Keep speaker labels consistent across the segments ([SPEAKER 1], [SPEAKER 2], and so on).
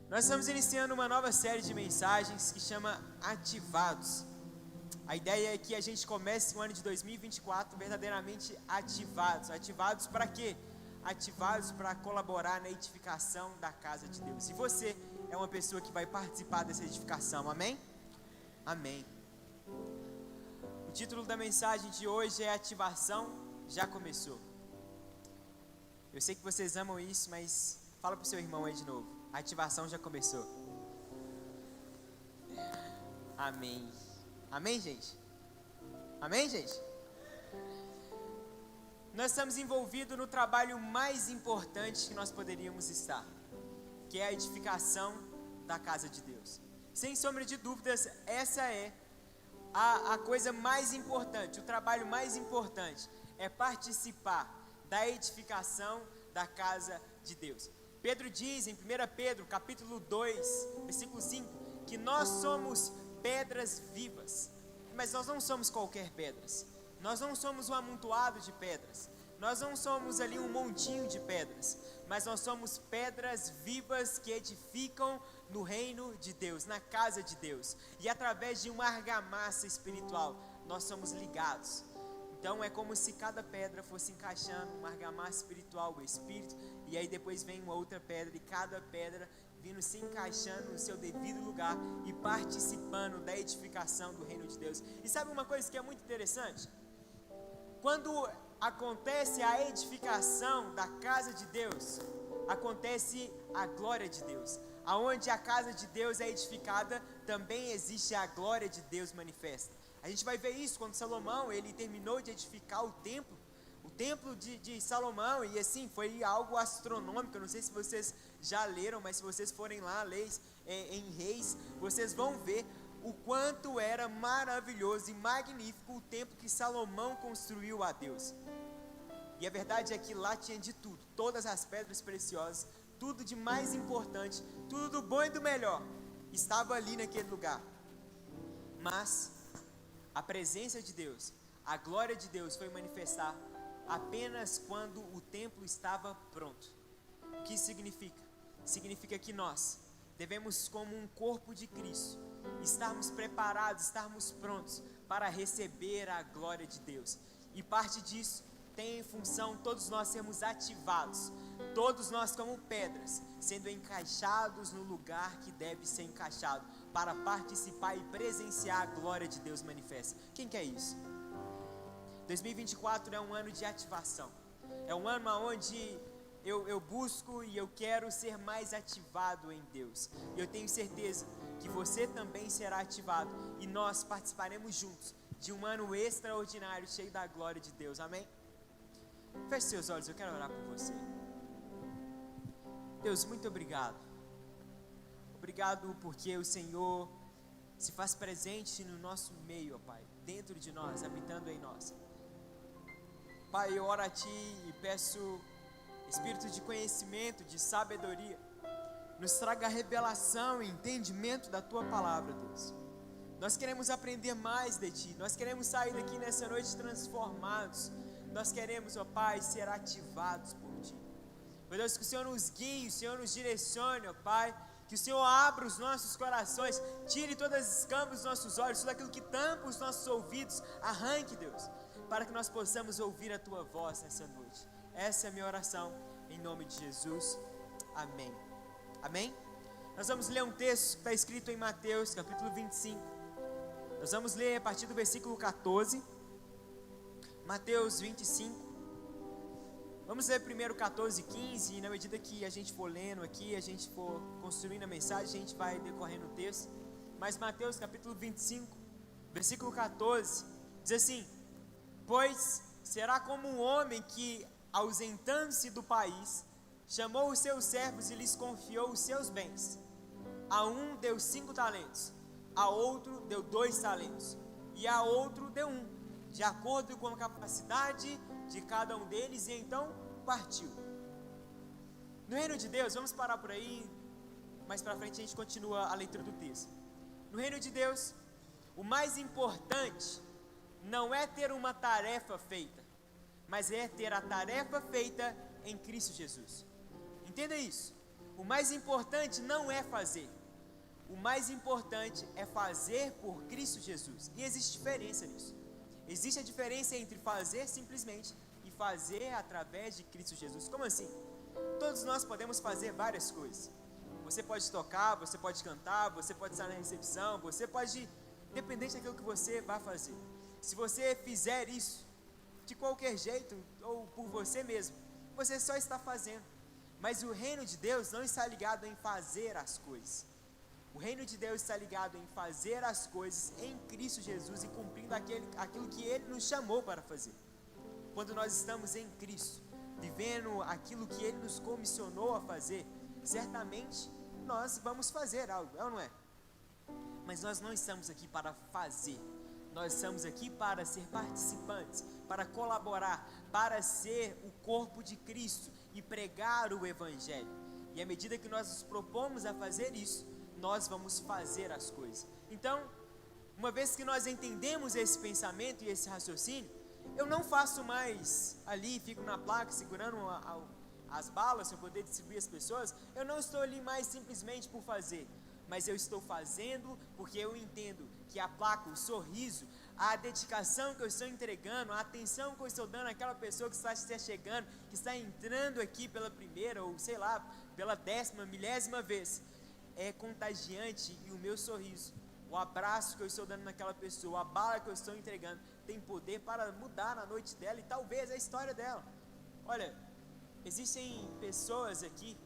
[SPEAKER 1] Nós estamos iniciando uma nova série de mensagens que chama Ativados. A ideia é que a gente comece o ano de 2024 verdadeiramente ativados. Ativados para quê? Ativados para colaborar na edificação da casa de Deus. E você é uma pessoa que vai participar dessa edificação, amém? Amém. O título da mensagem de hoje é Ativação Já Começou. Eu sei que vocês amam isso, mas fala para o seu irmão aí de novo. A ativação já começou. Amém. Amém, gente? Amém, gente? Nós estamos envolvidos no trabalho mais importante que nós poderíamos estar, que é a edificação da casa de Deus. Sem sombra de dúvidas, essa é a coisa mais importante, o trabalho mais importante é participar da edificação da casa de Deus. Pedro diz em 1 Pedro, capítulo 2, versículo 5, que nós somos pedras vivas, mas nós não somos qualquer pedras, nós não somos um amontoado de pedras, nós não somos ali um montinho de pedras, mas nós somos pedras vivas que edificam no reino de Deus, na casa de Deus, e através de uma argamassa espiritual, nós somos ligados. Então é como se cada pedra fosse encaixando uma argamassa espiritual, o Espírito, e aí depois vem uma outra pedra, e cada pedra vindo se encaixando no seu devido lugar e participando da edificação do reino de Deus. E sabe uma coisa que é muito interessante? Quando acontece a edificação da casa de Deus, acontece a glória de Deus. Aonde a casa de Deus é edificada, também existe a glória de Deus manifesta. A gente vai ver isso quando Salomão, ele terminou de edificar o templo de Salomão, e assim, foi algo astronômico. Eu não sei se vocês já leram, mas se vocês forem lá, em Reis, vocês vão ver o quanto era maravilhoso e magnífico o templo que Salomão construiu a Deus. E a verdade é que lá tinha de tudo, todas as pedras preciosas, tudo de mais importante, tudo do bom e do melhor, estava ali naquele lugar. Mas a presença de Deus, a glória de Deus foi manifestar apenas quando o templo estava pronto. O que significa? Significa que nós devemos, como um corpo de Cristo, estarmos preparados, estarmos prontos para receber a glória de Deus. E parte disso tem em função todos nós sermos ativados, todos nós como pedras, sendo encaixados no lugar que deve ser encaixado, para participar e presenciar a glória de Deus manifesta. Quem quer isso? 2024 é um ano de ativação, é um ano onde eu busco e eu quero ser mais ativado em Deus, e eu tenho certeza que você também será ativado, e nós participaremos juntos de um ano extraordinário, cheio da glória de Deus, amém? Feche seus olhos, eu quero orar por você. Deus, muito obrigado. Obrigado porque o Senhor se faz presente no nosso meio, ó Pai, dentro de nós, habitando em nós. Pai, eu oro a Ti e peço espírito de conhecimento, de sabedoria, nos traga revelação e entendimento da Tua palavra, Deus. Nós queremos aprender mais de Ti, nós queremos sair daqui nessa noite transformados, nós queremos, ó Pai, ser ativados por Ti. Meu Deus, que o Senhor nos guie, o Senhor nos direcione, ó Pai, que o Senhor abra os nossos corações, tire todas as escamas dos nossos olhos, tudo aquilo que tampa os nossos ouvidos, arranque, Deus, para que nós possamos ouvir a Tua voz nessa noite. Essa é a minha oração, em nome de Jesus, amém. Amém? Nós vamos ler um texto que está escrito em Mateus, capítulo 25, nós vamos ler a partir do versículo 14, Mateus 25, vamos ler primeiro 14 e 15, e na medida que a gente for lendo aqui, a gente for construindo a mensagem, a gente vai decorrendo o texto. Mas Mateus capítulo 25, versículo 14, diz assim: pois será como um homem que, ausentando-se do país, chamou os seus servos e lhes confiou os seus bens. A um deu 5 talentos, a outro deu 2 talentos, e a outro deu 1, de acordo com a capacidade de cada um deles, e então partiu. No reino de Deus, vamos parar por aí, mais para frente a gente continua a leitura do texto. No reino de Deus, o mais importante não é ter uma tarefa feita, mas é ter a tarefa feita em Cristo Jesus. Entenda isso. O mais importante não é fazer. O mais importante é fazer por Cristo Jesus. E existe diferença nisso. Existe a diferença entre fazer simplesmente e fazer através de Cristo Jesus. Como assim? Todos nós podemos fazer várias coisas. Você pode tocar, você pode cantar, você pode estar na recepção, você pode, independente daquilo que você vai fazer. Se você fizer isso de qualquer jeito ou por você mesmo, você só está fazendo. Mas o reino de Deus não está ligado em fazer as coisas. O reino de Deus está ligado em fazer as coisas em Cristo Jesus e cumprindo aquilo que Ele nos chamou para fazer. Quando nós estamos em Cristo, vivendo aquilo que Ele nos comissionou a fazer, certamente nós vamos fazer algo, é ou não é? Mas nós não estamos aqui para fazer, nós estamos aqui para ser participantes, para colaborar, para ser o corpo de Cristo e pregar o Evangelho. E à medida que nós nos propomos a fazer isso, nós vamos fazer as coisas. Então, uma vez que nós entendemos esse pensamento e esse raciocínio, eu não faço mais ali, fico na placa segurando as balas para poder distribuir as pessoas. Eu não estou ali mais simplesmente por fazer, mas eu estou fazendo porque eu entendo que a placa, o sorriso, a dedicação que eu estou entregando, a atenção que eu estou dando àquela pessoa que está chegando, que está entrando aqui pela primeira ou sei lá, pela 10ª, milésima vez, é contagiante. E o meu sorriso, o abraço que eu estou dando naquela pessoa, a bala que eu estou entregando, tem poder para mudar a noite dela e talvez a história dela. Olha, existem pessoas aqui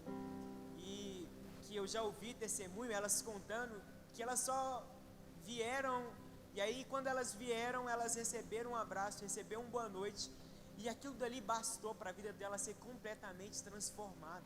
[SPEAKER 1] e que eu já ouvi testemunho, elas contando que elas só vieram, e aí quando elas vieram, elas receberam um abraço, receberam uma boa noite, e aquilo dali bastou para a vida dela ser completamente transformada.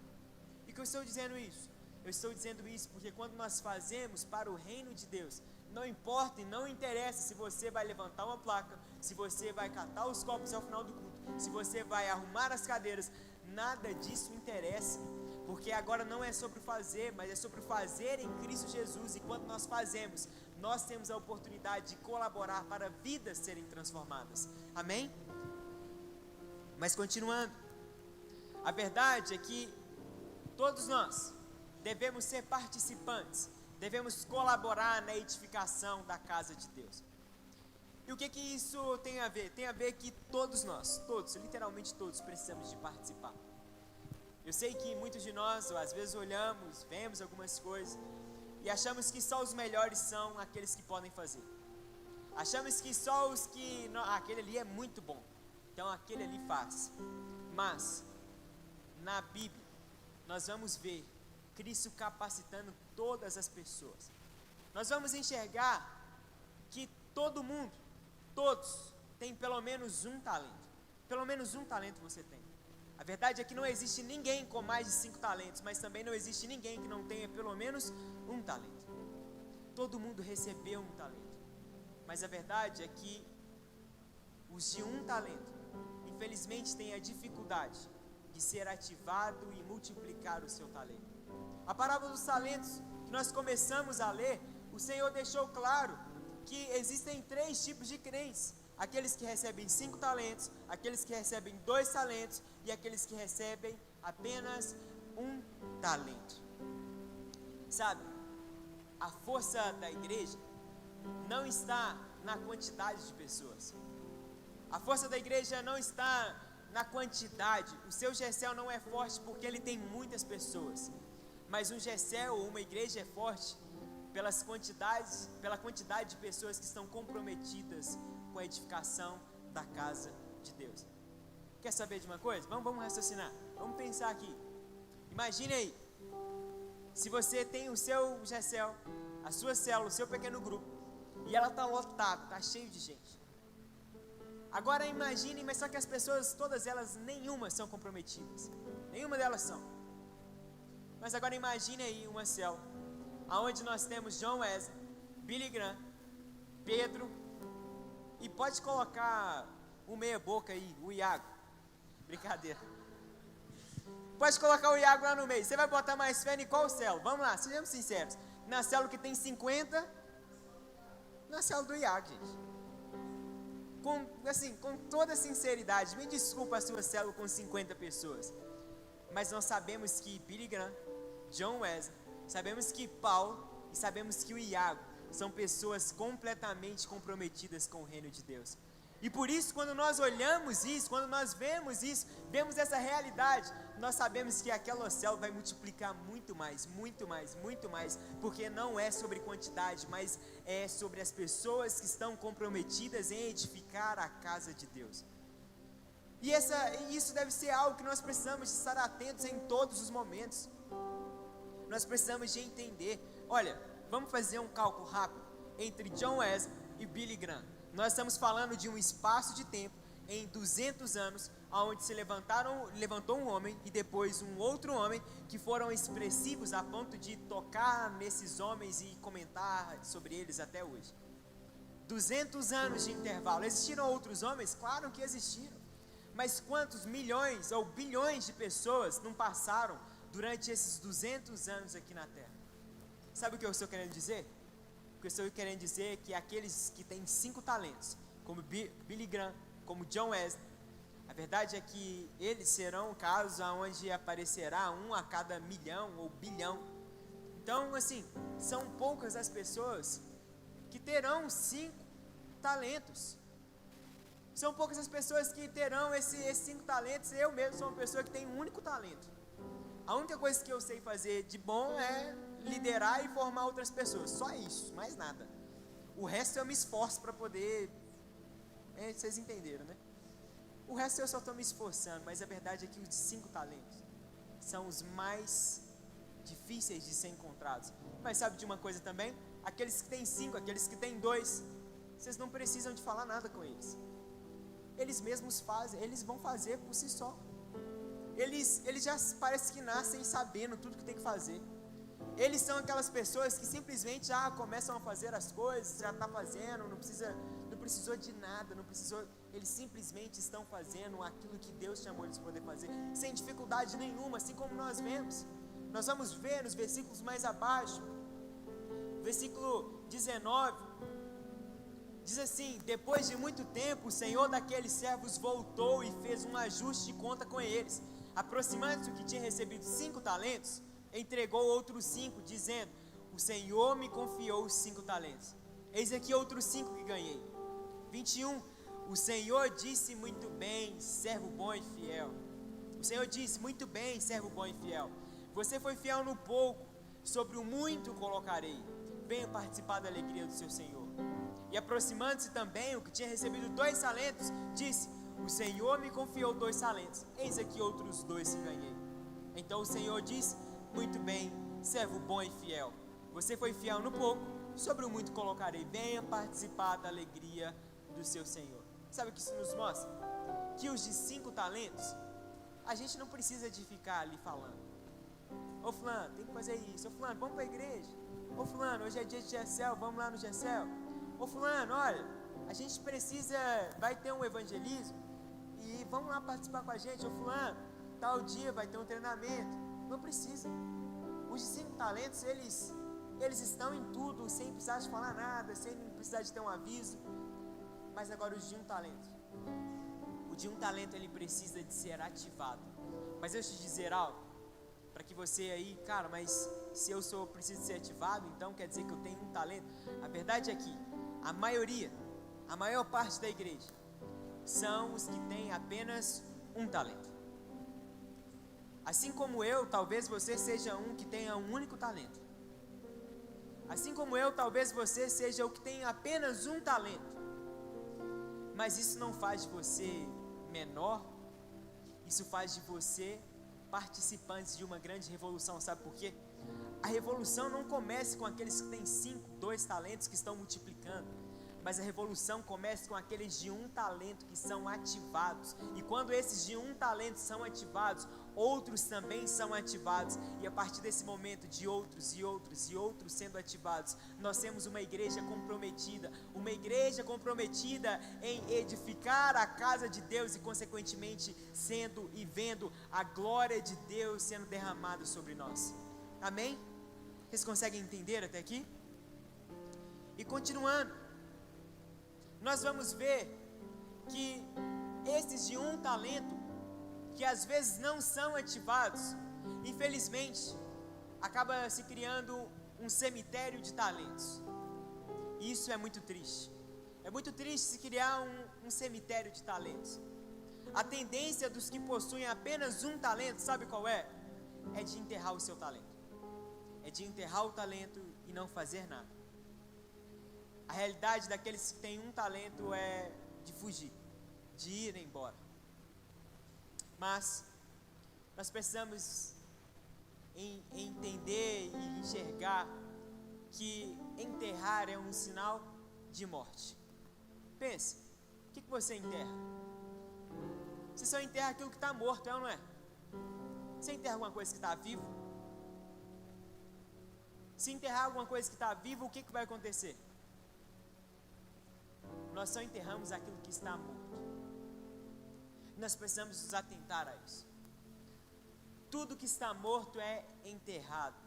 [SPEAKER 1] E que eu estou dizendo isso? Eu estou dizendo isso porque quando nós fazemos para o reino de Deus, não importa e não interessa se você vai levantar uma placa, se você vai catar os copos ao final do culto, se você vai arrumar as cadeiras, nada disso interessa, porque agora não é sobre fazer, mas é sobre fazer em Cristo Jesus. E quando nós fazemos, nós temos a oportunidade de colaborar para vidas serem transformadas. Amém? Mas continuando, a verdade é que todos nós devemos ser participantes, devemos colaborar na edificação da casa de Deus. E o que isso tem a ver? Tem a ver que todos nós, todos, literalmente todos, precisamos de participar. Eu sei que muitos de nós, às vezes olhamos, vemos algumas coisas e achamos que só os melhores são aqueles que podem fazer. Achamos que só os que, não, aquele ali é muito bom, então aquele ali faz. Mas, na Bíblia, nós vamos ver Cristo capacitando todas as pessoas. Nós vamos enxergar que todo mundo, todos, tem pelo menos um talento. Pelo menos um talento você tem. A verdade é que não existe ninguém com mais de 5 talentos, mas também não existe ninguém que não tenha pelo menos um talento. Todo mundo recebeu um talento. Mas a verdade é que os de um talento, infelizmente, têm a dificuldade de ser ativado e multiplicar o seu talento. A parábola dos talentos que nós começamos a ler, o Senhor deixou claro que existem 3 tipos de crentes: aqueles que recebem 5 talentos, aqueles que recebem 2 talentos e aqueles que recebem apenas 1 talento. Sabe, a força da igreja não está na quantidade de pessoas. A força da igreja não está na quantidade. O seu GECEL não é forte porque ele tem muitas pessoas. Mas um GECEL ou uma igreja é forte pela quantidade de pessoas que estão comprometidas com a edificação da casa de Deus. Quer saber de uma coisa? Vamos raciocinar. Vamos pensar aqui. Imagine aí, se você tem o seu GECEL, a sua célula, o seu pequeno grupo, e ela está lotada, está cheio de gente. Agora imagine, mas só que as pessoas, todas elas, nenhuma são comprometidas. Nenhuma delas são. Mas agora imagine aí uma célula, onde nós temos John Wesley, Billy Graham, Pedro, e pode colocar o meia boca aí, o Iago. Brincadeira. Pode colocar o Iago lá no meio. Você vai botar mais fé em qual célula? Vamos lá, sejamos sinceros. Na célula que tem 50, na célula do Iago, gente. Com toda sinceridade, me desculpa a sua célula com 50 pessoas, mas nós sabemos que Billy Graham, John Wesley, sabemos que Paulo e sabemos que o Iago são pessoas completamente comprometidas com o reino de Deus. E por isso, quando nós olhamos isso, quando nós vemos isso, vemos essa realidade, nós sabemos que aquela célula vai multiplicar muito mais, muito mais, muito mais, porque não é sobre quantidade, mas é sobre as pessoas que estão comprometidas em edificar a casa de Deus. E isso deve ser algo que nós precisamos de estar atentos em todos os momentos. Nós precisamos de entender. Olha, vamos fazer um cálculo rápido entre John Wesley e Billy Graham. Nós estamos falando de um espaço de tempo em 200 anos, onde se levantou um homem e depois um outro homem que foram expressivos a ponto de tocar nesses homens e comentar sobre eles até hoje. 200 anos de intervalo. Existiram outros homens? Claro que existiram. Mas quantos milhões ou bilhões de pessoas não passaram durante esses 200 anos aqui na Terra? Sabe o que eu estou querendo dizer? O que eu estou querendo dizer é que aqueles que têm 5 talentos, como Billy Graham, como John Wesley, a verdade é que eles serão casos onde aparecerá um a cada milhão ou bilhão. Então, assim, são poucas as pessoas que terão 5 talentos. São poucas as pessoas que terão esses 5 talentos. Eu mesmo sou uma pessoa que tem um único talento. A única coisa que eu sei fazer de bom é liderar e formar outras pessoas. Só isso, mais nada. O resto eu me esforço para poder... vocês entenderam, né? O resto eu só estou me esforçando, mas a verdade é que os 5 talentos são os mais difíceis de ser encontrados. Mas sabe de uma coisa também? Aqueles que têm 5, aqueles que têm 2, vocês não precisam de falar nada com eles. Eles mesmos fazem, eles vão fazer por si só. Eles já parece que nascem sabendo tudo que tem que fazer. Eles são aquelas pessoas que simplesmente já começam a fazer as coisas, já está fazendo, não precisou de nada, eles simplesmente estão fazendo aquilo que Deus chamou eles para poder fazer, sem dificuldade nenhuma, assim como nós vemos. Nós vamos ver nos versículos mais abaixo, versículo 19, diz assim: depois de muito tempo, o Senhor daqueles servos voltou e fez um ajuste de conta com eles. Aproximando-se do que tinha recebido 5 talentos, entregou outros 5, dizendo: o Senhor me confiou os 5 talentos. Eis aqui outros 5 que ganhei. 21, o Senhor disse: muito bem, servo bom e fiel. O Senhor disse: muito bem, servo bom e fiel. Você foi fiel no pouco, sobre o muito colocarei. Venha participar da alegria do seu Senhor. E aproximando-se também o que tinha recebido 2 talentos, disse: o Senhor me confiou 2 talentos. Eis aqui outros 2 que ganhei. Então o Senhor disse: muito bem, servo bom e fiel. Você foi fiel no pouco, sobre o muito colocarei. Venha participar da alegria do seu Senhor. Sabe o que isso nos mostra? Que os de 5 talentos, a gente não precisa de ficar ali falando: ô fulano, tem que fazer isso. Ô fulano, vamos para a igreja. Ô fulano, hoje é dia de Gessel, vamos lá no Gessel. Ô fulano, olha, a gente precisa, vai ter um evangelismo e vamos lá participar com a gente. Ô fulano, tal dia vai ter um treinamento. Não precisa. Os de 5 talentos, eles estão em tudo, sem precisar de falar nada, sem precisar de ter um aviso. Mas agora os de 1 talento, o de 1 talento ele precisa de ser ativado. Mas deixa eu te dizer algo, para que você aí, cara, mas se eu preciso ser ativado, então quer dizer que eu tenho 1 talento? A verdade é que a maior parte da igreja são os que têm apenas 1 talento. Assim como eu, talvez você seja um que tenha um único talento. Assim como eu, talvez você seja o que tem apenas 1 talento. Mas isso não faz de você menor, isso faz de você participante de uma grande revolução. Sabe por quê? A revolução não começa com aqueles que têm 5, 2 talentos que estão multiplicando, mas a revolução começa com aqueles de 1 talento que são ativados. E quando esses de 1 talento são ativados, outros também são ativados, e a partir desse momento de outros e outros e outros sendo ativados, nós temos uma igreja comprometida em edificar a casa de Deus e consequentemente sendo e vendo a glória de Deus sendo derramada sobre nós. Amém? Vocês conseguem entender até aqui? E continuando, nós vamos ver que esses de 1 talento, que às vezes não são ativados, infelizmente, acaba se criando um cemitério de talentos. E isso é muito triste. É muito triste se criar um cemitério de talentos. A tendência dos que possuem apenas um talento, sabe qual é? É de enterrar o seu talento. É de enterrar o talento e não fazer nada. A realidade daqueles que têm um talento é de fugir, de ir embora. Mas nós precisamos entender e enxergar que enterrar é um sinal de morte. Pense, o que você enterra? Você só enterra aquilo que está morto, é ou não é? Você enterra alguma coisa que está vivo? Se enterrar alguma coisa que está viva, o que vai acontecer? Nós só enterramos aquilo que está morto. Nós precisamos nos atentar a isso. Tudo que está morto é enterrado.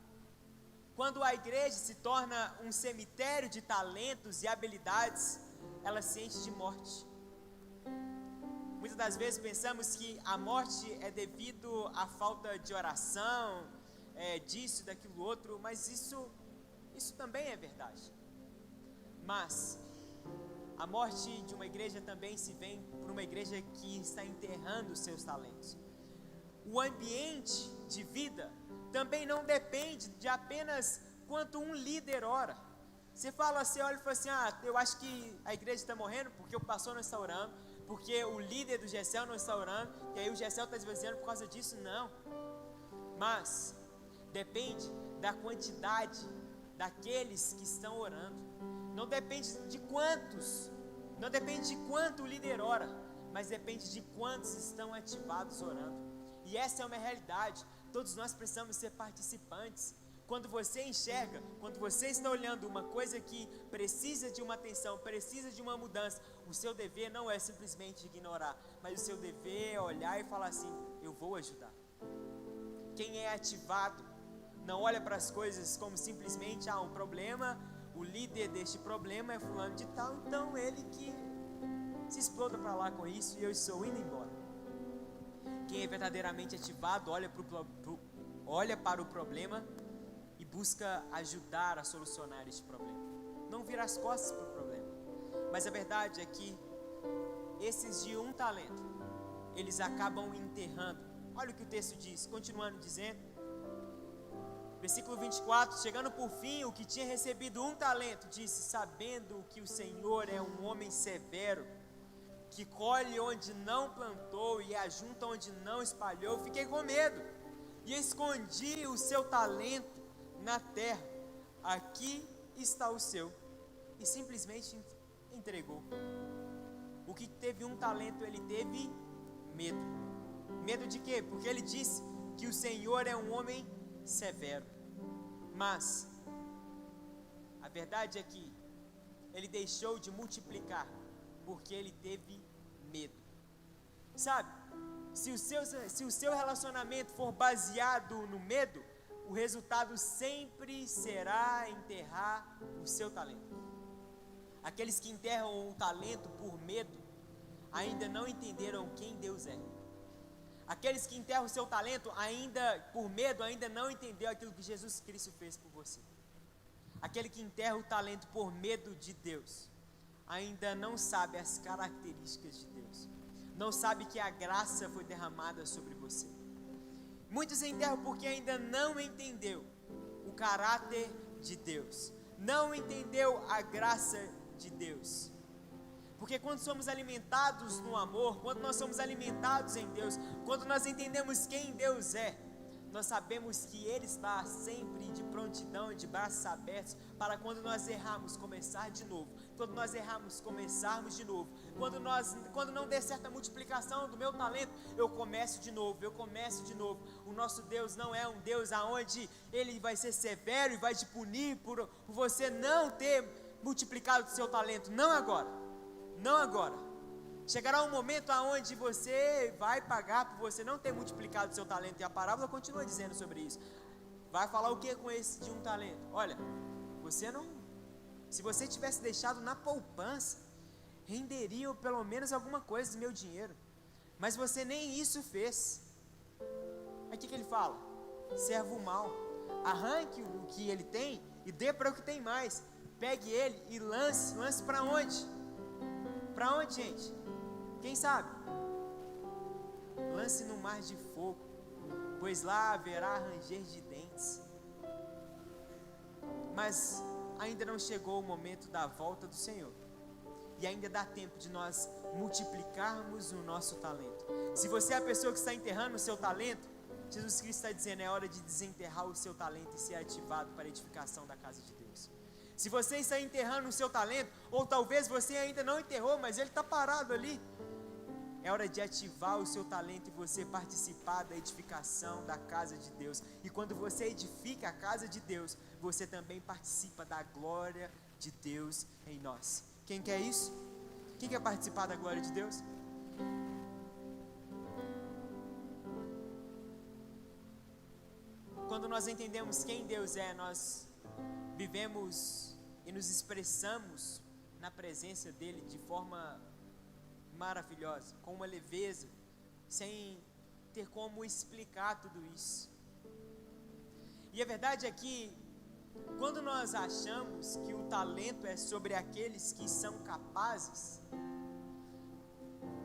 [SPEAKER 1] Quando a igreja se torna um cemitério de talentos e habilidades, ela se enche de morte. Muitas das vezes pensamos que a morte é devido à falta de oração, disso, daquilo outro, mas isso também é verdade. Mas a morte de uma igreja também se vem por uma igreja que está enterrando os seus talentos. O ambiente de vida também não depende de apenas quanto um líder ora. Você olha e fala assim, eu acho que a igreja está morrendo porque o pastor não está orando, porque o líder do GECEL não está orando, e aí o GECEL está esvaziando por causa disso. Não. Mas depende da quantidade daqueles que estão orando. Não depende de quantos, não depende de quanto o líder ora, mas depende de quantos estão ativados orando. E essa é uma realidade. Todos nós precisamos ser participantes. Quando você enxerga, quando você está olhando uma coisa que precisa de uma atenção, precisa de uma mudança, o seu dever não é simplesmente ignorar, mas o seu dever é olhar e falar assim, eu vou ajudar. Quem é ativado não olha para as coisas como simplesmente um problema, o líder deste problema é fulano de tal, então ele que se exploda para lá com isso e eu estou indo embora. Quem é verdadeiramente ativado olha para o problema e busca ajudar a solucionar este problema. Não vira as costas para o problema. Mas a verdade é que esses de um talento, eles acabam enterrando. Olha o que o texto diz, continuando dizendo. Versículo 24, chegando por fim, o que tinha recebido um talento, disse, sabendo que o Senhor é um homem severo, que colhe onde não plantou e ajunta onde não espalhou, fiquei com medo, e escondi o seu talento na terra, aqui está o seu, e simplesmente entregou. O que teve um talento, ele teve medo. Medo de quê? Porque ele disse que o Senhor é um homem severo. Mas a verdade é que ele deixou de multiplicar porque ele teve medo. Sabe? Se o seu relacionamento for baseado no medo, o resultado sempre será enterrar o seu talento. Aqueles que enterram o talento por medo ainda não entenderam quem Deus é. Aqueles que enterram o seu talento ainda por medo, ainda não entendeu aquilo que Jesus Cristo fez por você. Aquele que enterra o talento por medo de Deus, ainda não sabe as características de Deus. Não sabe que a graça foi derramada sobre você. Muitos enterram porque ainda não entendeu o caráter de Deus. Não entendeu a graça de Deus. Porque quando somos alimentados no amor, quando nós somos alimentados em Deus, quando nós entendemos quem Deus é, nós sabemos que Ele está sempre de prontidão, de braços abertos, para quando nós errarmos, começar de novo. Quando nós errarmos, começarmos de novo. Quando não der certa multiplicação do meu talento, eu começo de novo, O nosso Deus não é um Deus aonde Ele vai ser severo e vai te punir por você não ter multiplicado o seu talento. Não agora. Não agora. Chegará um momento onde você vai pagar por você não ter multiplicado o seu talento. E a parábola continua dizendo sobre isso. Vai falar o que com esse de um talento? Olha, se você tivesse deixado na poupança, renderia pelo menos alguma coisa do meu dinheiro. Mas você nem isso fez. Aí o que ele fala? Servo mau. Arranque o que ele tem e dê para o que tem mais. Pegue ele e lance. Lance para onde? Para onde, gente? Quem sabe? Lance no mar de fogo, pois lá haverá ranger de dentes. Mas ainda não chegou o momento da volta do Senhor. E ainda dá tempo de nós multiplicarmos o nosso talento. Se você é a pessoa que está enterrando o seu talento, Jesus Cristo está dizendo, é hora de desenterrar o seu talento e ser ativado para a edificação da casa de Deus. Se você está enterrando o seu talento, ou talvez você ainda não enterrou, mas ele está parado ali, é hora de ativar o seu talento e você participar da edificação da casa de Deus. E quando você edifica a casa de Deus, você também participa da glória de Deus em nós. Quem quer isso? Quem quer participar da glória de Deus? Quando nós entendemos quem Deus é, nós vivemos e nos expressamos na presença dEle de forma maravilhosa, com uma leveza, sem ter como explicar tudo isso. E a verdade é que, quando nós achamos que o talento é sobre aqueles que são capazes,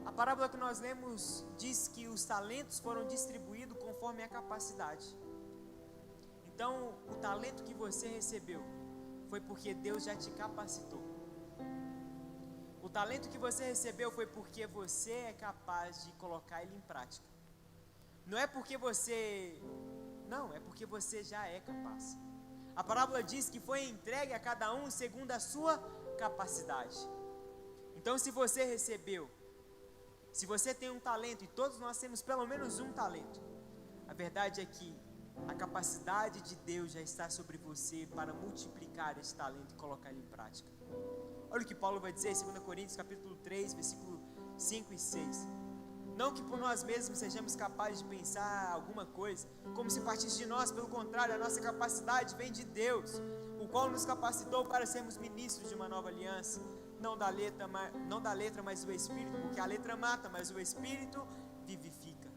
[SPEAKER 1] a parábola que nós lemos diz que os talentos foram distribuídos conforme a capacidade. Então, o talento que você recebeu foi porque Deus já te capacitou. O talento que você recebeu foi porque você é capaz de colocar ele em prática. Não é porque você... Não, é porque você já é capaz. A parábola diz que foi entregue a cada um segundo a sua capacidade. Então, se você recebeu, se você tem um talento, e todos nós temos pelo menos um talento, a verdade é que a capacidade de Deus já está sobre você para multiplicar esse talento e colocar ele em prática. Olha o que Paulo vai dizer em 2 Coríntios capítulo 3, versículo 5 e 6. Não que por nós mesmos sejamos capazes de pensar alguma coisa, como se partisse de nós, pelo contrário, a nossa capacidade vem de Deus, o qual nos capacitou para sermos ministros de uma nova aliança, não da letra, mas do Espírito, porque a letra mata, mas o Espírito vivifica.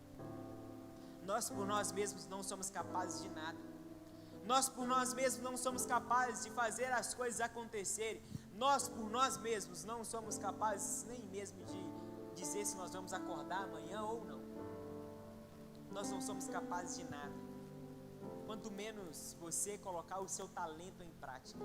[SPEAKER 1] Nós por nós mesmos não somos capazes de nada. Nós por nós mesmos não somos capazes de fazer as coisas acontecerem. Nós por nós mesmos não somos capazes nem mesmo de dizer se nós vamos acordar amanhã ou não. Nós não somos capazes de nada. Quanto menos você colocar o seu talento em prática.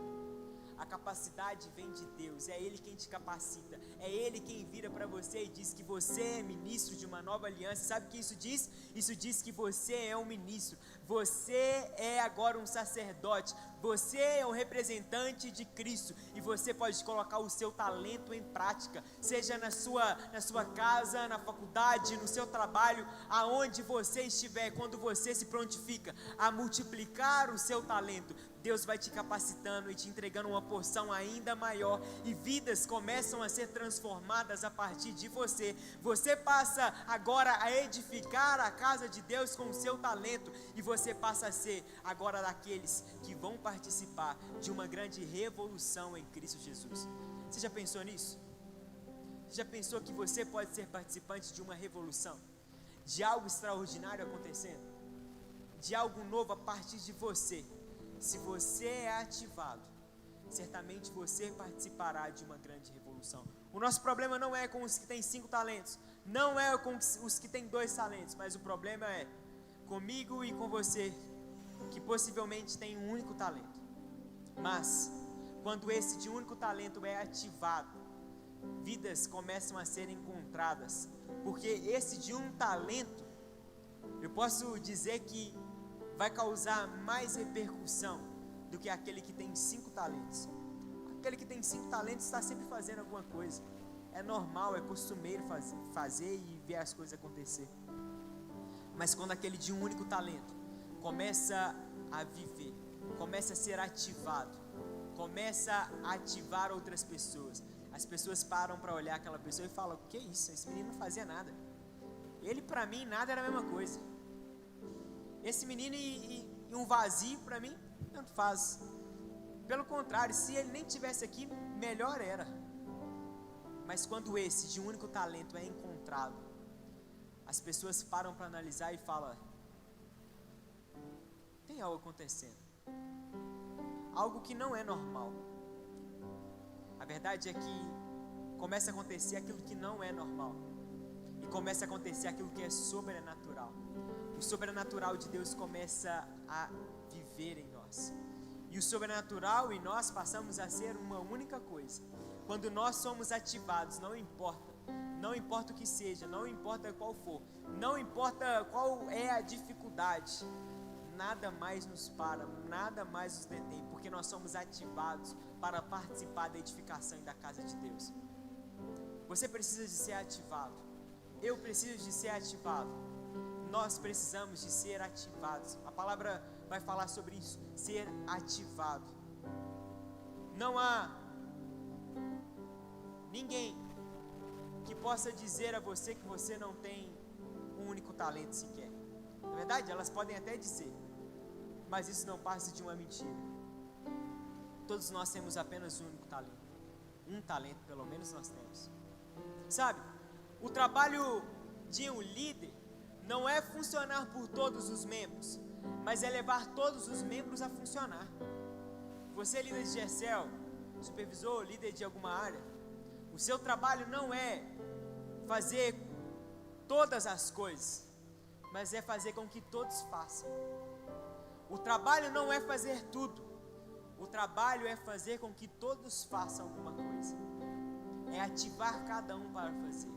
[SPEAKER 1] A capacidade vem de Deus, é Ele quem te capacita, é Ele quem vira para você e diz que você é ministro de uma nova aliança. Sabe o que isso diz? Isso diz que você é um ministro, você é agora um sacerdote, você é um representante de Cristo e você pode colocar o seu talento em prática, seja na sua casa, na faculdade, no seu trabalho, aonde você estiver. Quando você se prontifica a multiplicar o seu talento, Deus vai te capacitando e te entregando uma porção ainda maior, e vidas começam a ser transformadas a partir de você. Você passa agora a edificar a casa de Deus com o seu talento, e você passa a ser agora daqueles que vão participar de uma grande revolução em Cristo Jesus. Você já pensou nisso? Você já pensou que você pode ser participante de uma revolução? De algo extraordinário acontecendo? De algo novo a partir de você? Se você é ativado, certamente você participará de uma grande revolução. O nosso problema não é com os que têm 5 talentos, não é com os que têm 2 talentos, mas o problema é comigo e com você, que possivelmente tem um único talento. Mas, quando esse de único talento é ativado, vidas começam a ser encontradas, porque esse de um talento, eu posso dizer que vai causar mais repercussão do que aquele que tem 5 talentos. Aquele que tem 5 talentos está sempre fazendo alguma coisa. É normal, é costumeiro fazer e ver as coisas acontecer. Mas quando aquele de um único talento começa a viver, começa a ser ativado, começa a ativar outras pessoas, as pessoas param para olhar aquela pessoa e falam: que isso, esse menino não fazia nada. Ele, para mim, nada era a mesma coisa. Esse menino e um vazio, para mim, tanto faz. Pelo contrário, se ele nem tivesse aqui, melhor era. Mas quando esse de um único talento é encontrado, as pessoas param para analisar e falam: tem tem algo acontecendo. Algo que não é normal. A verdade é que começa a acontecer aquilo que não é normal. E começa a acontecer aquilo que é sobrenatural. O sobrenatural de Deus começa a viver em nós. E o sobrenatural em nós passamos a ser uma única coisa. Quando nós somos ativados, não importa o que seja, não importa qual for, não importa qual é a dificuldade, nada mais nos para, nada mais nos detém, porque nós somos ativados para participar da edificação e da casa de Deus. Você precisa de ser ativado, eu preciso de ser ativado, nós precisamos de ser ativados. A palavra vai falar sobre isso, ser ativado. Não há ninguém que possa dizer a você que você não tem um único talento sequer. Na verdade, elas podem até dizer, mas isso não passa de uma mentira. Todos nós temos apenas um único talento. Um talento, pelo menos nós temos. Sabe, o trabalho de um líder não é funcionar por todos os membros, mas é levar todos os membros a funcionar. Você é líder de GECEL, supervisor, líder de alguma área, o seu trabalho não é fazer todas as coisas, mas é fazer com que todos façam. O trabalho não é fazer tudo, o trabalho é fazer com que todos façam alguma coisa, é ativar cada um para fazer.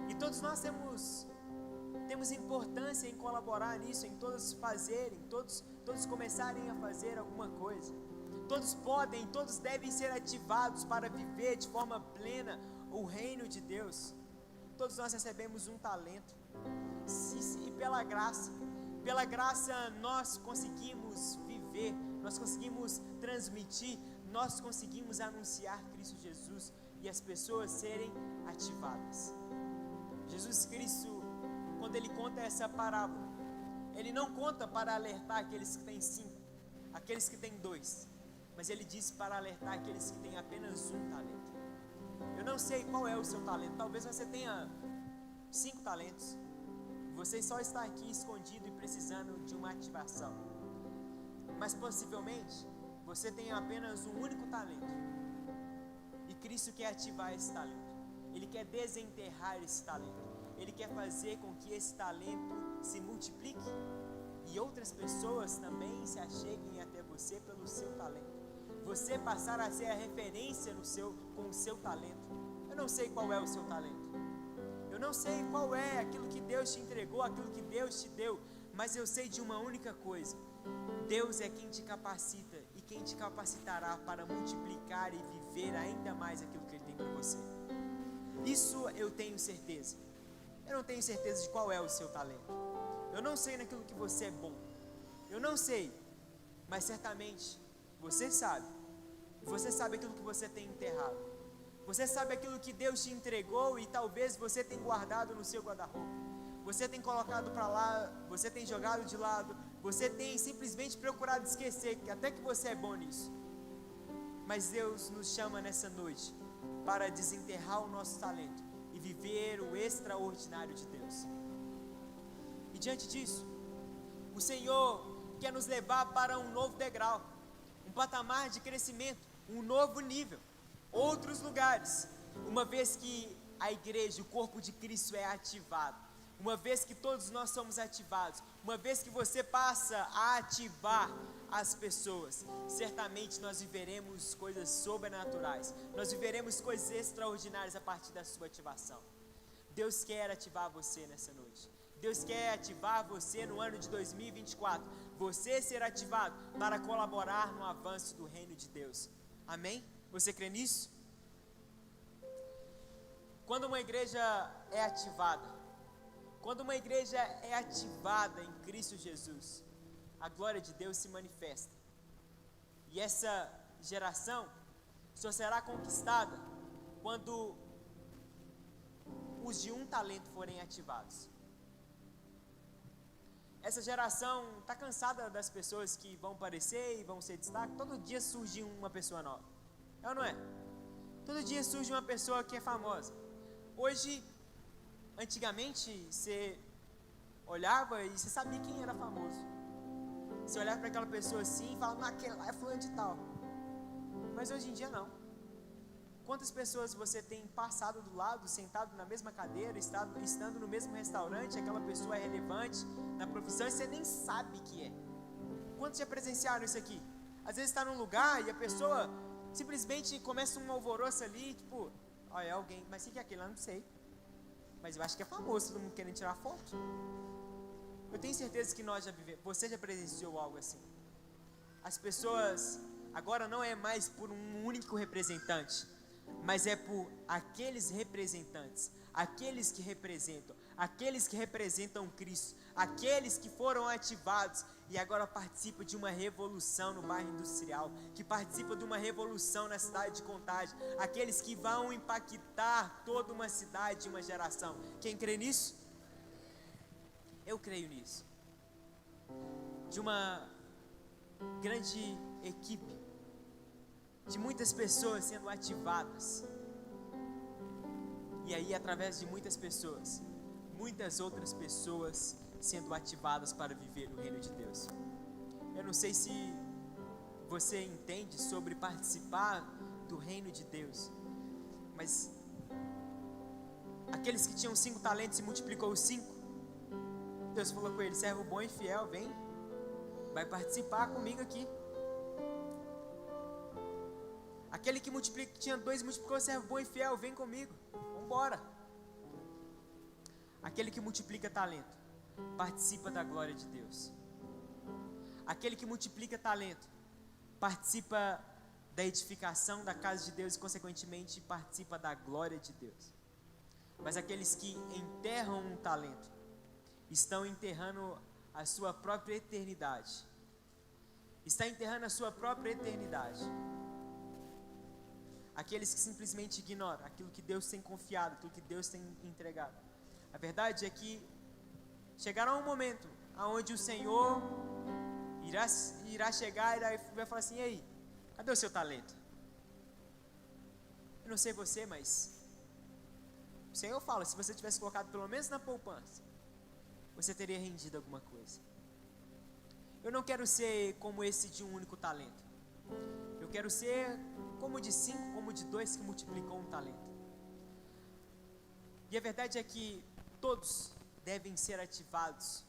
[SPEAKER 1] E todos nós temos importância em colaborar nisso, em todos fazerem, todos começarem a fazer alguma coisa. Todos podem, todos devem ser ativados para viver de forma plena o reino de Deus. Todos nós recebemos um talento, e pela graça nós conseguimos viver, nós conseguimos transmitir, nós conseguimos anunciar Cristo Jesus e as pessoas serem ativadas. Jesus Cristo, quando Ele conta essa parábola, Ele não conta para alertar aqueles que têm 5, aqueles que têm 2, mas Ele disse para alertar aqueles que têm apenas um talento. Eu não sei qual é o seu talento, talvez você tenha 5 talentos, você só está aqui escondido e precisando de uma ativação, mas possivelmente você tem apenas um único talento, e Cristo quer ativar esse talento, Ele quer desenterrar esse talento, Ele quer fazer com que esse talento se multiplique, e outras pessoas também se acheguem até você pelo seu talento, você passar a ser a referência com o seu talento. Eu não sei qual é o seu talento, eu não sei qual é aquilo que Deus te entregou, aquilo que Deus te deu, mas eu sei de uma única coisa: Deus é quem te capacita e quem te capacitará para multiplicar e viver ainda mais aquilo que Ele tem para você. Isso eu tenho certeza. Eu não tenho certeza de qual é o seu talento, eu não sei naquilo que você é bom, eu não sei, mas certamente você sabe aquilo que você tem enterrado, você sabe aquilo que Deus te entregou e talvez você tenha guardado no seu guarda-roupa, você tem colocado para lá, você tem jogado de lado, você tem simplesmente procurado esquecer até que você é bom nisso. Mas Deus nos chama nessa noite para desenterrar o nosso talento e viver o extraordinário de Deus. E diante disso, o Senhor quer nos levar para um novo degrau, um patamar de crescimento, um novo nível, outros lugares, uma vez que a igreja, o corpo de Cristo é ativado, uma vez que todos nós somos ativados, uma vez que você passa a ativar as pessoas, certamente nós viveremos coisas sobrenaturais, nós viveremos coisas extraordinárias a partir da sua ativação. Deus quer ativar você nessa noite, Deus quer ativar você no ano de 2024, você ser ativado para colaborar no avanço do reino de Deus, amém? Você crê nisso? Quando uma igreja é ativada, em Cristo Jesus, a glória de Deus se manifesta, e essa geração só será conquistada quando os de um talento forem ativados. Essa geração está cansada das pessoas que vão aparecer e vão ser destaque. Todo dia surge uma pessoa nova, é ou não é? Todo dia surge uma pessoa que é famosa. Hoje, antigamente, você olhava e você sabia quem era famoso, Você olhar para aquela pessoa assim e falar, naquele lá é fulano de tal. Mas hoje em dia não. Quantas pessoas você tem passado do lado, sentado na mesma cadeira, estando no mesmo restaurante, aquela pessoa é relevante na profissão e você nem sabe que é. Quantos já presenciaram isso aqui? Às vezes está num lugar e a pessoa simplesmente começa um alvoroço ali, tipo, olha, é alguém, mas quem que é aquele? Eu não sei. Mas eu acho que é famoso, todo mundo querendo tirar foto. Eu tenho certeza que nós já vivemos, você já presenciou algo assim. As pessoas, agora não é mais por um único representante, mas é por aqueles representantes, aqueles que representam Cristo, aqueles que foram ativados e agora participam de uma revolução no bairro industrial, que participam de uma revolução na cidade de Contagem, aqueles que vão impactar toda uma cidade, uma geração. Quem crê nisso? Eu creio nisso. De uma grande equipe, de muitas pessoas sendo ativadas, e aí através de muitas pessoas, muitas outras pessoas sendo ativadas para viver o reino de Deus. Eu não sei se você entende sobre participar do reino de Deus, mas aqueles que tinham 5 talentos e multiplicou os 5, Deus falou com ele, servo bom e fiel, vem, vai participar comigo aqui. Aquele que tinha 2 multiplicou, servo bom e fiel, vem comigo, vamos embora. Aquele que multiplica talento participa da glória de Deus. Aquele que multiplica talento participa da edificação da casa de Deus e consequentemente participa da glória de Deus. Mas aqueles que enterram um talento estão enterrando a sua própria eternidade. Está enterrando a sua própria eternidade. Aqueles que simplesmente ignoram aquilo que Deus tem confiado, aquilo que Deus tem entregado. A verdade é que chegará um momento onde o Senhor irá chegar e vai falar assim, e aí, cadê o seu talento? Eu não sei você, mas o Senhor fala, se você tivesse colocado pelo menos na poupança, você teria rendido alguma coisa. Eu não quero ser como esse de um único talento. Eu quero ser como de 5, como de 2 que multiplicou um talento. E a verdade é que todos devem ser ativados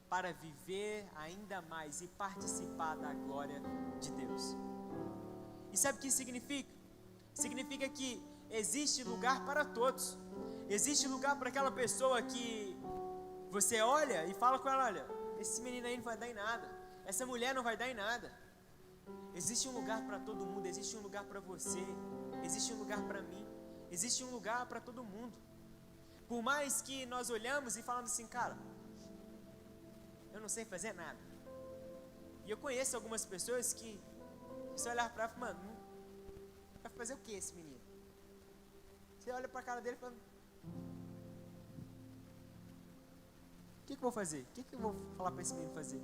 [SPEAKER 1] para viver ainda mais e participar da glória de Deus. E sabe o que isso significa? Significa que existe lugar para todos. Existe lugar para aquela pessoa que você olha e fala com ela, olha, esse menino aí não vai dar em nada, essa mulher não vai dar em nada. Existe um lugar para todo mundo, existe um lugar para você, existe um lugar para mim, existe um lugar para todo mundo. Por mais que nós olhamos e falamos assim, cara, eu não sei fazer nada. E eu conheço algumas pessoas que você olhar para ela e fala, mano, vai fazer o que esse menino? Você olha para a cara dele e fala, o que eu vou fazer? O que eu vou falar para esse menino fazer?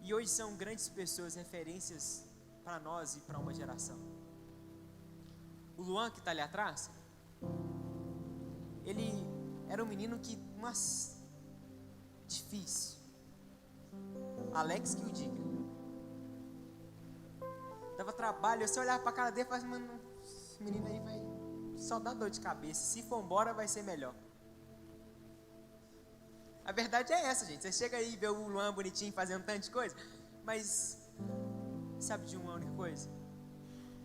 [SPEAKER 1] E hoje são grandes pessoas, referências para nós e para uma geração. O Luan que está ali atrás, ele era um menino que, mas difícil. Alex que o diga. Dava trabalho, você olhava para a cara dele e falava, mano, esse menino aí vai só dar dor de cabeça. Se for embora vai ser melhor. A verdade é essa, gente. Você chega aí e vê o Luan bonitinho fazendo tanto de coisa, mas sabe de uma única coisa?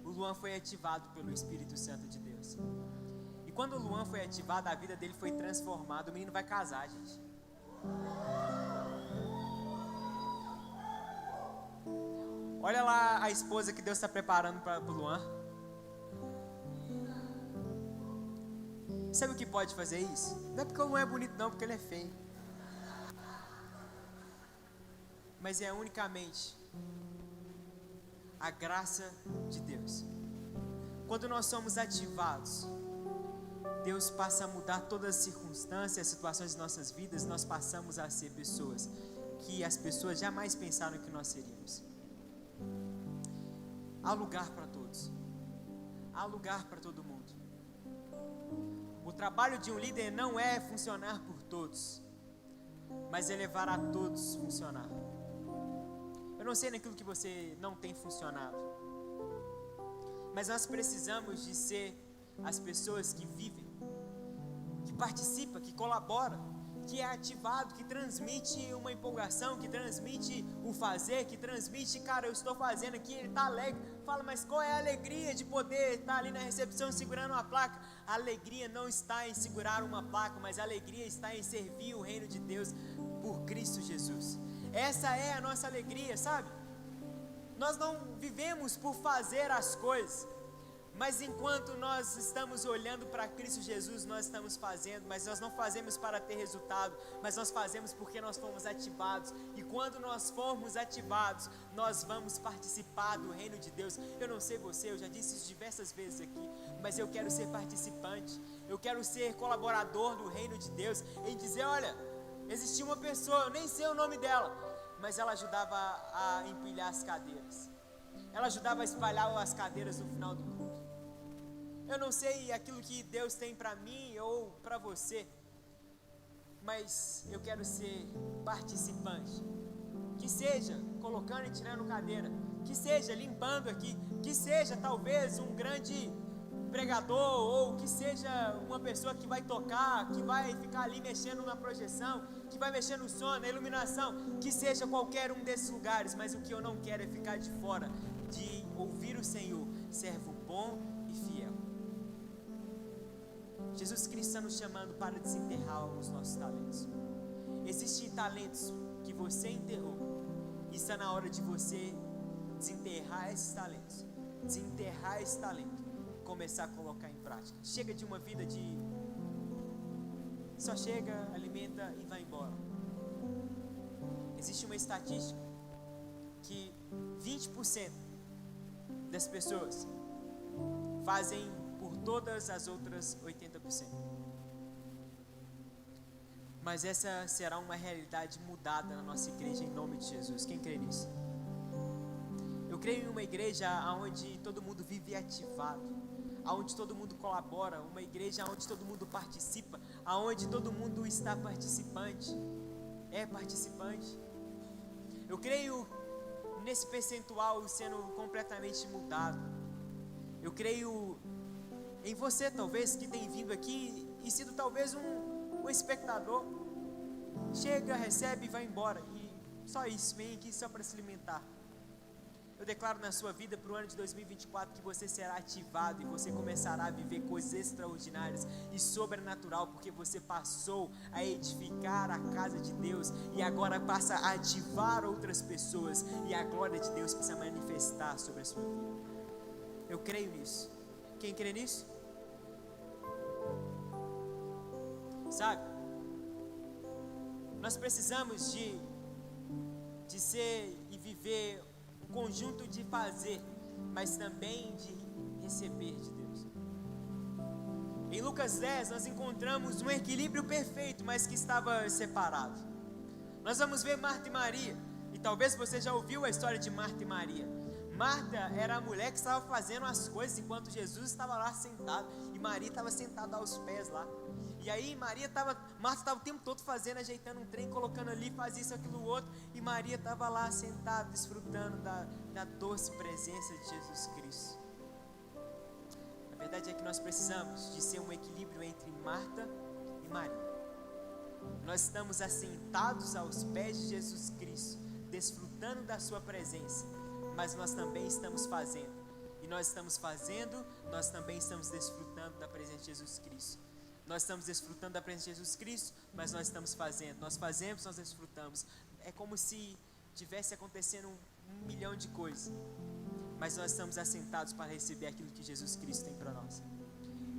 [SPEAKER 1] O Luan foi ativado pelo Espírito Santo de Deus. E quando o Luan foi ativado, a vida dele foi transformada. O menino vai casar, gente. Olha lá a esposa que Deus está preparando para o Luan. Sabe o que pode fazer isso? Não é porque o Luan é bonito não, porque ele é feio. Mas é unicamente a graça de Deus. Quando nós somos ativados, Deus passa a mudar todas as circunstâncias, as situações de nossas vidas. Nós passamos a ser pessoas que as pessoas jamais pensaram que nós seríamos. Há lugar para todos. Há lugar para todo mundo. O trabalho de um líder não é funcionar por todos, mas é levar a todos funcionar. Eu não sei naquilo que você não tem funcionado. Mas nós precisamos de ser as pessoas que vivem, que participam, que colaboram, que é ativado, que transmite uma empolgação, que transmite o fazer, que transmite, cara, eu estou fazendo aqui, ele está alegre. Fala, mas qual é a alegria de poder estar ali na recepção segurando uma placa? A alegria não está em segurar uma placa, mas a alegria está em servir o reino de Deus por Cristo Jesus. Essa é a nossa alegria, sabe? Nós não vivemos por fazer as coisas, mas enquanto nós estamos olhando para Cristo Jesus, nós estamos fazendo, mas nós não fazemos para ter resultado, mas nós fazemos porque nós fomos ativados, e quando nós formos ativados, nós vamos participar do reino de Deus. Eu não sei você, eu já disse isso diversas vezes aqui, mas eu quero ser participante, eu quero ser colaborador do reino de Deus, em dizer, olha, existia uma pessoa, eu nem sei o nome dela, mas ela ajudava a empilhar as cadeiras, ela ajudava a espalhar as cadeiras no final do culto. Eu não sei aquilo que Deus tem para mim ou para você, mas eu quero ser participante. Que seja colocando e tirando cadeira, que seja limpando aqui, que seja talvez um grande pregador, ou que seja uma pessoa que vai tocar, que vai ficar ali mexendo na projeção, que vai mexer no som, na iluminação, que seja qualquer um desses lugares, mas o que eu não quero é ficar de fora, de ouvir o Senhor, servo bom e fiel. Jesus Cristo está nos chamando para desenterrar os nossos talentos. Existem talentos que você enterrou, e está na hora de você desenterrar esses talentos, desenterrar esse talento, começar a colocar em prática. Chega de uma vida de só chega, alimenta e vai embora. Existe uma estatística que 20% das pessoas fazem por todas as outras 80%. Mas essa será uma realidade mudada na nossa igreja em nome de Jesus. Quem crê nisso? Eu creio em uma igreja onde todo mundo vive ativado, onde todo mundo colabora, uma igreja onde todo mundo participa, onde todo mundo está participante, participante. Eu creio nesse percentual sendo completamente mudado. Eu creio em você, talvez, que tem vindo aqui e sido talvez um espectador. Chega, recebe e vai embora, e só isso, vem aqui só para se alimentar. Eu declaro na sua vida para o ano de 2024 que você será ativado e você começará a viver coisas extraordinárias e sobrenatural, porque você passou a edificar a casa de Deus e agora passa a ativar outras pessoas, e a glória de Deus precisa manifestar sobre a sua vida. Eu creio nisso. Quem crê nisso? Sabe, nós precisamos de ser e viver um conjunto de fazer, mas também de receber de Deus. Em Lucas 10 nós encontramos um equilíbrio perfeito, mas que estava separado. Nós vamos ver Marta e Maria, e talvez você já ouviu a história de Marta e Maria. Marta era a mulher que estava fazendo as coisas enquanto Jesus estava lá sentado, e Maria estava sentada aos pés lá. E aí Marta estava o tempo todo fazendo, ajeitando um trem, colocando ali, fazia isso, aquilo, outro, e Maria estava lá sentada, desfrutando da doce presença de Jesus Cristo. A verdade é que nós precisamos de ser um equilíbrio entre Marta e Maria. Nós estamos assentados aos pés de Jesus Cristo, desfrutando da sua presença, mas nós também estamos fazendo, e nós estamos fazendo, nós também estamos desfrutando da presença de Jesus Cristo. Nós estamos desfrutando da presença de Jesus Cristo, mas nós estamos fazendo, nós fazemos, nós desfrutamos. É como se tivesse acontecendo um milhão de coisas, mas nós estamos assentados para receber aquilo que Jesus Cristo tem para nós.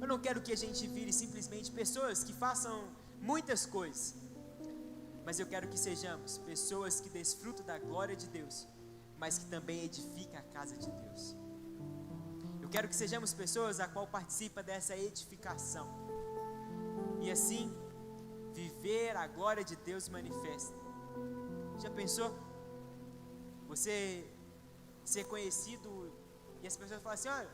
[SPEAKER 1] Eu não quero que a gente vire simplesmente pessoas que façam muitas coisas, mas eu quero que sejamos pessoas que desfrutam da glória de Deus, mas que também edificam a casa de Deus. Eu quero que sejamos pessoas a qual participa dessa edificação, e assim viver a glória de Deus manifesta. Já pensou? Você ser conhecido e as pessoas falam assim: olha,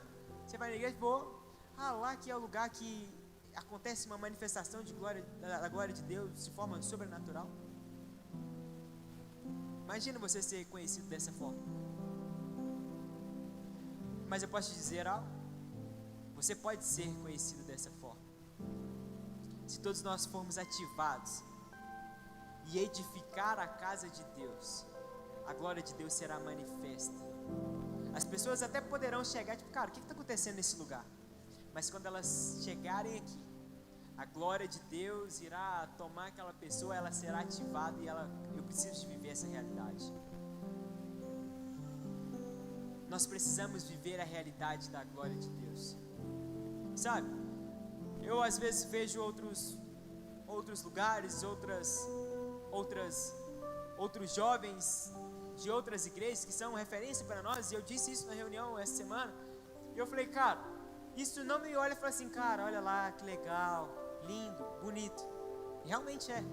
[SPEAKER 1] você vai na igreja? Vou. Lá que é o lugar que acontece uma manifestação de glória, da glória de Deus de forma sobrenatural. Imagina você ser conhecido dessa forma. Mas eu posso te dizer algo, você pode ser conhecido dessa forma. Se todos nós formos ativados e edificar a casa de Deus, a glória de Deus será manifesta. As pessoas até poderão chegar, tipo, cara, o que está acontecendo nesse lugar? Mas quando elas chegarem aqui, a glória de Deus irá tomar aquela pessoa, ela será ativada e eu preciso de viver essa realidade. Nós precisamos viver a realidade da glória de Deus. Sabe, eu às vezes vejo outros lugares, outros jovens de outras igrejas que são referência para nós, e eu disse isso na reunião essa semana, e eu falei, cara, isso não me olha e fala assim, cara, olha lá, que legal, lindo, bonito, e realmente é,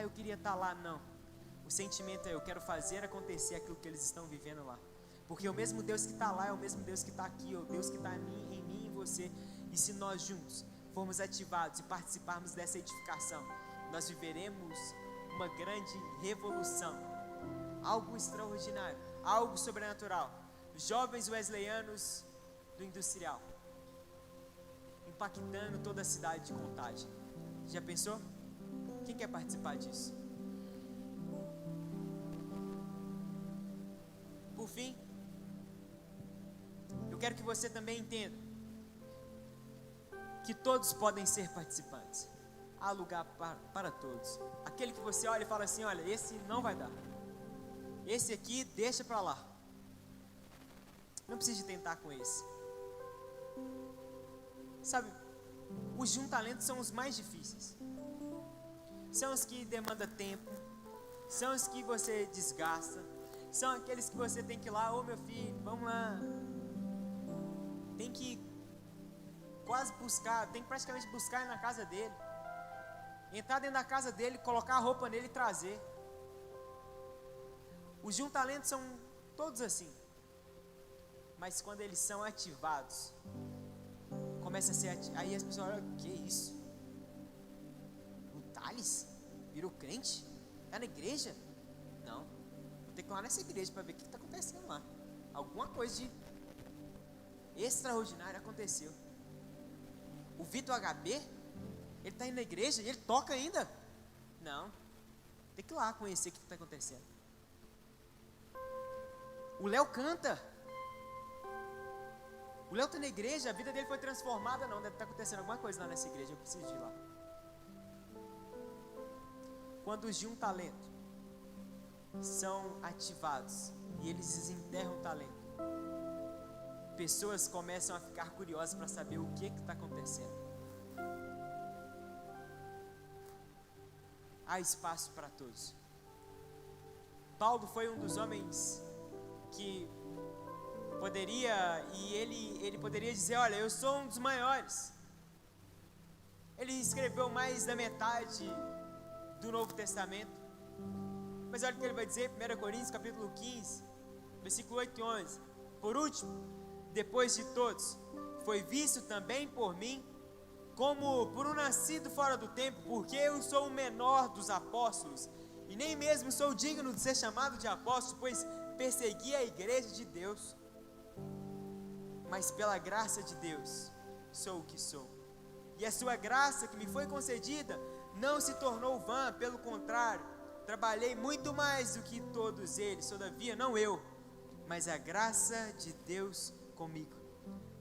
[SPEAKER 1] eu queria estar lá, não, o sentimento é, eu quero fazer acontecer aquilo que eles estão vivendo lá, porque o mesmo Deus que está lá é o mesmo Deus que está aqui, é o Deus que está em mim e em você, e se nós juntos formos ativados e participarmos dessa edificação, nós viveremos uma grande revolução, algo extraordinário, algo sobrenatural. Jovens wesleyanos do industrial, impactando toda a cidade de Contagem. Já pensou? Quem quer participar disso? Por fim, eu quero que você também entenda que todos podem ser participantes. Há lugar para todos. Aquele que você olha e fala assim, olha, esse não vai dar, esse aqui deixa para lá, não precisa de tentar com esse. Sabe, os de um talento são os mais difíceis, são os que demandam tempo, são os que você desgasta, são aqueles que você tem que ir lá, ô meu filho, vamos lá, tem que quase buscar, tem que praticamente buscar na casa dele, entrar dentro da casa dele, colocar a roupa nele e trazer. Os de um talento são todos assim, mas quando eles são ativados, começa a ser aí as pessoas olham, que isso? O Thales virou crente? Está na igreja? Não, vou ter que ir lá nessa igreja para ver o que está acontecendo lá. Alguma coisa de extraordinário aconteceu. O Vitor HB, ele está indo na igreja e ele toca ainda? Não, tem que ir lá conhecer o que está acontecendo. O Léo canta. O Léo está na igreja, a vida dele foi transformada. Não, deve estar acontecendo alguma coisa lá nessa igreja, eu preciso de ir lá. Quando os de um talento são ativados e eles desenterram o talento, pessoas começam a ficar curiosas para saber o que está acontecendo. Há espaço para todos. Paulo foi um dos homens que poderia, e ele poderia dizer, olha, eu sou um dos maiores. Ele escreveu mais da metade do Novo Testamento, mas olha o que ele vai dizer, 1 Coríntios capítulo 15, versículo 8 e 11, por último, depois de todos, foi visto também por mim, como por um nascido fora do tempo, porque eu sou o menor dos apóstolos, e nem mesmo sou digno de ser chamado de apóstolo, pois persegui a igreja de Deus, mas pela graça de Deus, sou o que sou, e a sua graça que me foi concedida, não se tornou vã, pelo contrário, trabalhei muito mais do que todos eles, todavia não eu, mas a graça de Deus comigo.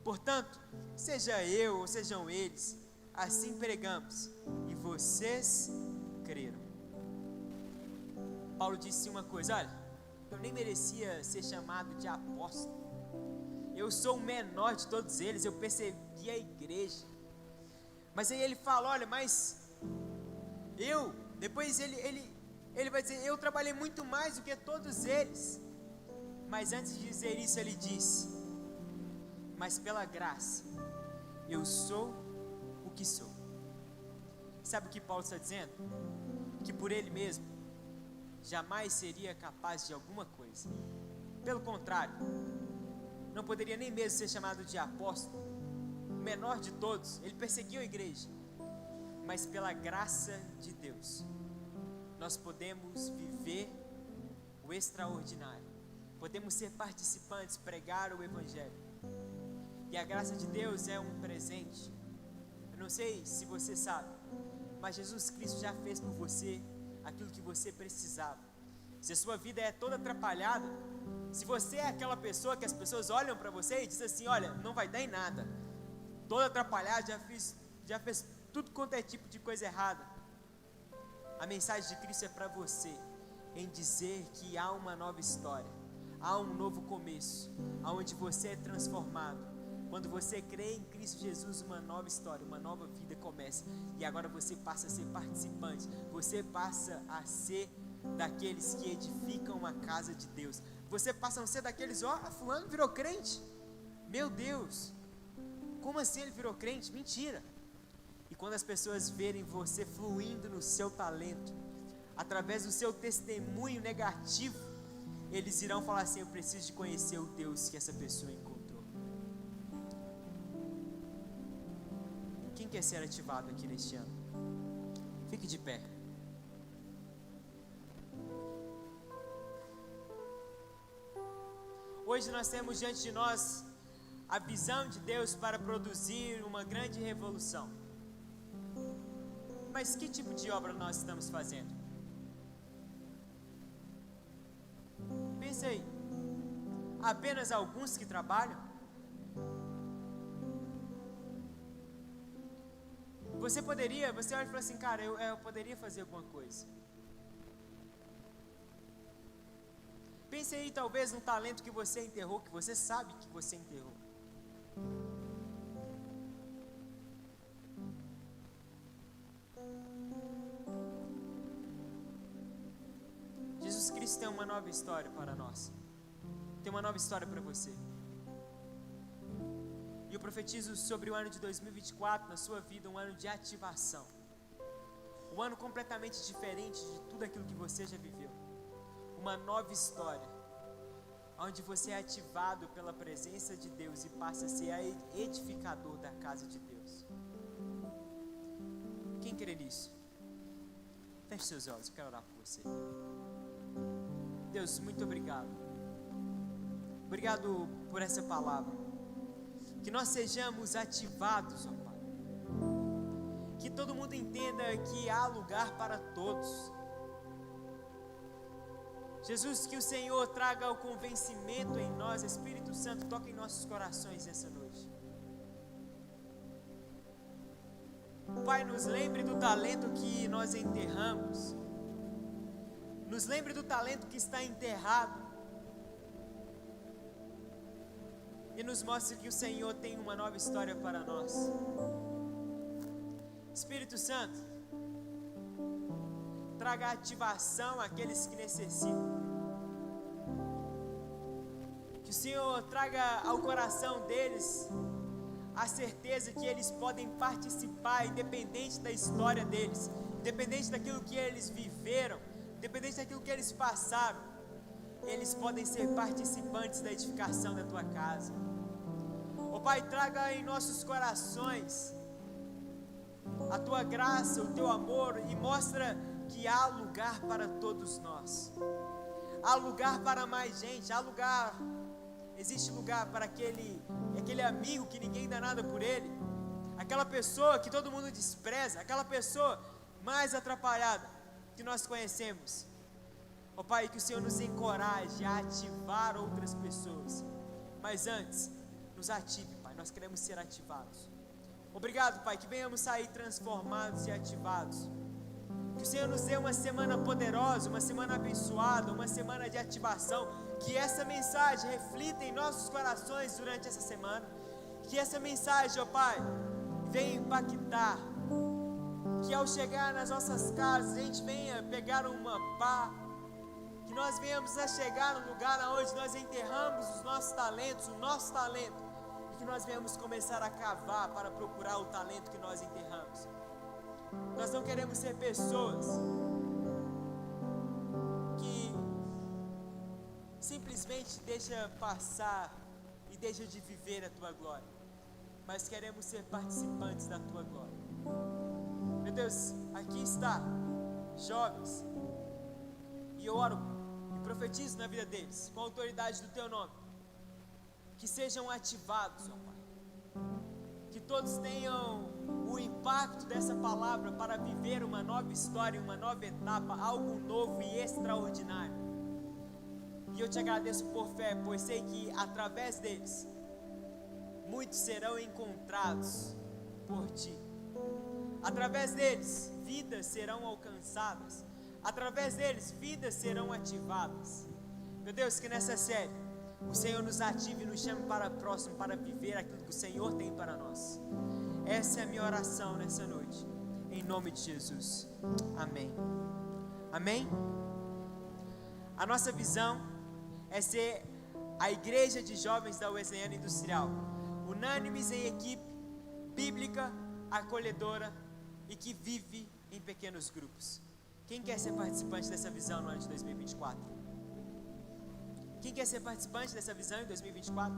[SPEAKER 1] Portanto, seja eu ou sejam eles, assim pregamos, e vocês creram. Paulo disse uma coisa, olha, eu nem merecia ser chamado de apóstolo, eu sou o menor de todos eles, eu persegui a igreja, mas aí ele fala, olha, mas eu, depois ele vai dizer, eu trabalhei muito mais do que todos eles, mas antes de dizer isso ele disse, mas pela graça, eu sou o que sou. Sabe o que Paulo está dizendo? Que por ele mesmo, jamais seria capaz de alguma coisa. Pelo contrário, não poderia nem mesmo ser chamado de apóstolo, o menor de todos, ele perseguiu a igreja. Mas pela graça de Deus, nós podemos viver o extraordinário. Podemos ser participantes, pregar o Evangelho. E a graça de Deus é um presente. Eu não sei se você sabe, mas Jesus Cristo já fez por você aquilo que você precisava. Se a sua vida é toda atrapalhada, se você é aquela pessoa que as pessoas olham para você e dizem assim, olha, não vai dar em nada, toda atrapalhada, já fez tudo quanto é tipo de coisa errada, a mensagem de Cristo é para você, em dizer que há uma nova história, há um novo começo, aonde você é transformado. Quando você crê em Cristo Jesus, uma nova história, uma nova vida começa, e agora você passa a ser participante, você passa a ser daqueles que edificam a casa de Deus, você passa a ser daqueles, fulano virou crente, meu Deus, como assim ele virou crente? Mentira. E quando as pessoas verem você fluindo no seu talento, através do seu testemunho negativo, eles irão falar assim, eu preciso de conhecer o Deus que essa pessoa encontrou. Quem quer ser ativado aqui neste ano? Fique de pé. Hoje nós temos diante de nós a visão de Deus para produzir uma grande revolução. Mas que tipo de obra nós estamos fazendo? Pense aí, apenas alguns que trabalham? Você olha e fala assim, cara, eu poderia fazer alguma coisa. Pense aí talvez num talento que você enterrou, que você sabe que você enterrou. Jesus Cristo tem uma nova história para nós. Tem uma nova história para você. E eu profetizo sobre o ano de 2024 na sua vida, um ano de ativação. Um ano completamente diferente de tudo aquilo que você já viveu. Uma nova história, onde você é ativado pela presença de Deus e passa a ser edificador da casa de Deus. Quem crê nisso? Feche seus olhos, eu quero orar por você. Deus, muito obrigado. Obrigado por essa palavra. Que nós sejamos ativados, ó Pai. Que todo mundo entenda que há lugar para todos. Jesus, que o Senhor traga o convencimento em nós. Espírito Santo, toca em nossos corações essa noite. Pai, nos lembre do talento que nós enterramos. Nos lembre do talento que está enterrado. E nos mostre que o Senhor tem uma nova história para nós. Espírito Santo, traga ativação àqueles que necessitam. Que o Senhor traga ao coração deles a certeza que eles podem participar, independente da história deles, independente daquilo que eles viveram, independente daquilo que eles passaram, eles podem ser participantes da edificação da tua casa. Ó Pai, traga em nossos corações a tua graça, o teu amor, e mostra que há lugar para todos nós. Há lugar para mais gente, existe lugar para aquele amigo que ninguém dá nada por ele, aquela pessoa que todo mundo despreza, aquela pessoa mais atrapalhada que nós conhecemos. Ó Pai, que o Senhor nos encoraje a ativar outras pessoas, mas antes, nos ative, Pai, nós queremos ser ativados. Obrigado, Pai, que venhamos sair transformados e ativados. Que o Senhor nos dê uma semana poderosa, uma semana abençoada, uma semana de ativação. Que essa mensagem reflita em nossos corações durante essa semana. Que essa mensagem, ó Pai, venha impactar. Que ao chegar nas nossas casas, a gente venha pegar uma pá. Que nós venhamos a chegar no lugar onde nós enterramos os nossos talentos, o nosso talento. Que nós venhamos começar a cavar para procurar o talento que nós enterramos. Nós não queremos ser pessoas que simplesmente deixa passar e deixa de viver a tua glória, mas queremos ser participantes da tua glória. Meu Deus, aqui está jovens, e eu oro e profetizo na vida deles, com a autoridade do Teu nome, que sejam ativados, ó Pai, que todos tenham o impacto dessa palavra para viver uma nova história, uma nova etapa, algo novo e extraordinário. E eu te agradeço por fé, pois sei que através deles, muitos serão encontrados por Ti. Através deles, vidas serão alcançadas. Através deles, vidas serão ativadas. Meu Deus, que nessa série o Senhor nos ative e nos chame para o próximo, para viver aquilo que o Senhor tem para nós. Essa é a minha oração nessa noite, em nome de Jesus. Amém. Amém? A nossa visão é ser a igreja de jovens da Wesleyana Industrial, unânimes em equipe, bíblica, acolhedora e que vive em pequenos grupos. Quem quer ser participante dessa visão no ano de 2024? Quem quer ser participante dessa visão em 2024?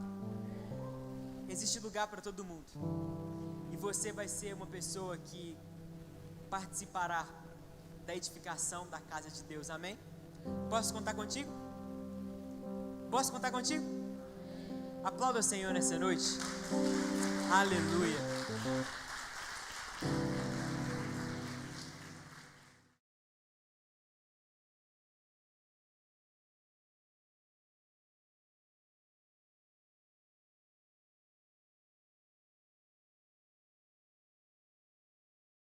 [SPEAKER 1] Existe lugar para todo mundo. E você vai ser uma pessoa que participará da edificação da casa de Deus. Amém? Posso contar contigo? Posso contar contigo? Aplauda o Senhor nessa noite. Aleluia.